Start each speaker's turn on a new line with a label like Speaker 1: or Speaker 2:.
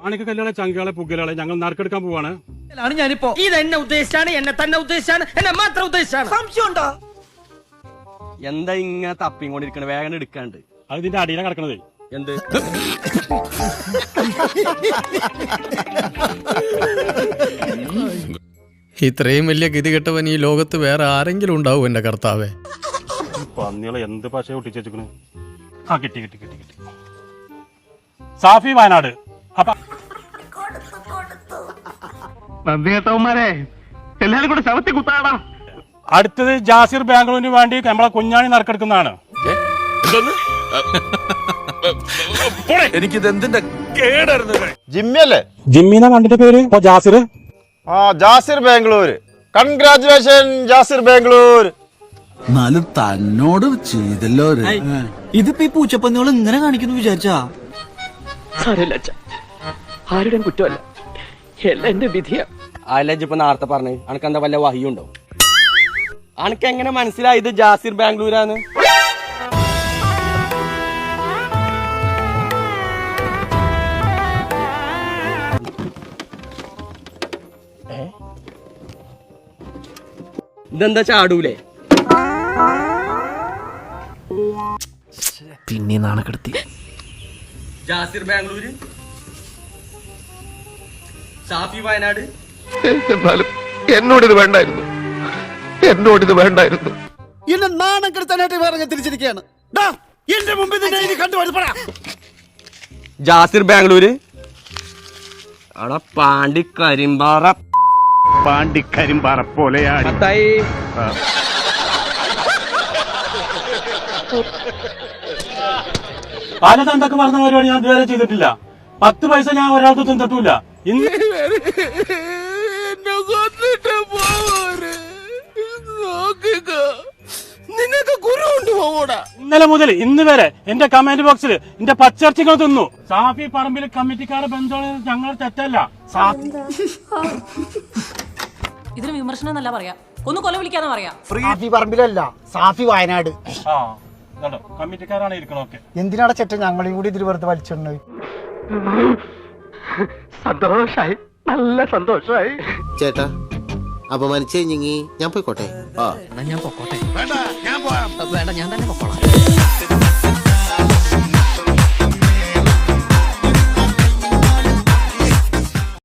Speaker 1: ആണിക്ക് കല്യാണ ചങ്കുകളെ പുകലുകളെ ഞങ്ങൾ നറുക്കെടുക്കാൻ പോവാണ്.
Speaker 2: ഞാനിപ്പോ ഇത് എന്നെ ഉദ്ദേശിച്ചാണ്, എന്നെ തന്നെ ഉദ്ദേശിച്ചാണ്, എന്നെ മാത്രം ഉദ്ദേശിച്ചാണ്. സംശയമുണ്ടോ?
Speaker 3: എന്താ ഇങ്ങനെ തപ്പിക്കൊണ്ടിരിക്കണ? വേഗം എടുക്കാണ്ട്.
Speaker 1: അത് ഇതിന്റെ അടിയിലാണ് കിടക്കണത്.
Speaker 3: എന്ത്
Speaker 4: ഇത്രയും വലിയ ഗതികെട്ടവൻ ഈ ലോകത്ത് വേറെ ആരെങ്കിലും ഉണ്ടാവും എന്റെ കർത്താവേ.
Speaker 1: പന്നികളെ എന്ത് ഭാഷ ഒട്ടിച്ചേക്കണ്? ആ കിട്ടി കിട്ടി കിട്ടി കിട്ടി. സാഫി വയനാട്. അപ്പൊ
Speaker 5: നന്ദികേട്ടവന്മാരെ എല്ലാരും കൂടെ ശവത്തി കുത്താടാ.
Speaker 1: അടുത്തത് ജാസിർ ബാംഗ്ലൂരിന് വേണ്ടി നമ്മളെ കുഞ്ഞാണി നറുക്കെടുക്കുന്നതാണ്.
Speaker 6: എനിക്കിത് എന്തിന്റെ കേടായിരുന്നു.
Speaker 7: ജിമ്മിയല്ലേ?
Speaker 1: ജിമ്മിന്ന കണ്ടിട്ട് പേര് ജാസിർ.
Speaker 7: ആ ജാസിർ ബാംഗ്ലൂർ. കൺഗ്രാറ്റുലേഷൻ ജാസിർ ബാംഗ്ലൂർ.
Speaker 8: എന്നാലും തന്നോട് ചെയ്തല്ലോ.
Speaker 2: ഇതിപ്പോ ഈ പൂച്ചപ്പന്നികൾ ഇങ്ങനെ കാണിക്കുന്നു വിചാരിച്ചാ?
Speaker 5: ആരുടെയും കുറ്റമല്ല, എല്ലാം എന്റെ വിധിയാ.
Speaker 3: അല്ലജിപ്പോ നേരത്തെ പറഞ്ഞു അനക്ക് എന്താ വല്ല വഹിയുണ്ടോ? അനക്ക് എങ്ങനെ മനസ്സിലായത് ജാസിർ ബാംഗ്ലൂരാന്ന്? ഇതെന്താ ചാടൂലേ?
Speaker 2: പിന്നെ നാണക്കെടുത്തി.
Speaker 3: ജാസിർ ബാംഗ്ലൂര്, സാഫി വയനാട്.
Speaker 6: എന്നാലും എന്നോടിത് വേണ്ടായിരുന്നു, എന്നോടിത് വേണ്ടായിരുന്നു.
Speaker 8: എന്നെ നാണം കെടുത്താനായിട്ട് പറഞ്ഞ് തിരിച്ചിരിക്കുകയാണ്. എന്റെ മുമ്പിൽ നിന്ന് കണ്ടുപോയി.
Speaker 3: ജാസിർ ബാംഗ്ലൂര് അവിടെ പാണ്ടിക്കരിമ്പാറ.
Speaker 5: പാണ്ടിക്കരിമ്പാറ പോലെയാണ്.
Speaker 1: പാലത്തൊക്കെ പറഞ്ഞ പരിപാടി ഞാൻ ഇതുവരെ ചെയ്തിട്ടില്ല. 10 പൈസ ഞാൻ ഒരാൾക്ക് തിന്നിട്ടില്ല. ഇന്നലെ മുതൽ ഇന്ന് വരെ എന്റെ കമന്റ് ബോക്സിൽ എന്റെ പച്ചർച്ചികൾ തിന്നു. സാഫി പറമ്പിൽ കമ്മിറ്റിക്കാരെ ബന്ധമാണ് ഞങ്ങൾ തെറ്റല്ല.
Speaker 9: ഇതിന് വിമർശനം എന്നല്ല പറയാ, ഒന്ന് കൊല വിളിക്കാന്ന് പറയാ.
Speaker 10: സാഫി പറമ്പിലല്ല, സാഫി വയനാട്.
Speaker 1: കമ്മിറ്റിക്കാരാണ് ഇരിക്കണൊക്കെ.
Speaker 10: എന്തിനാണ് ചേട്ടൻ ഞങ്ങളെയും കൂടി ഇതിൽ വെറുതെ വലിച്ചിടുന്നത്?
Speaker 5: സന്തോഷായി, നല്ല സന്തോഷായി.
Speaker 8: ചേട്ടാ അപമാനിച്ചു കഴിഞ്ഞെങ്കിൽ ഞാൻ പോയിക്കോട്ടെ.
Speaker 2: ഞാൻ പൊക്കോട്ടെ. വേണ്ട, ഞാൻ തന്നെ പൊക്കോളാം.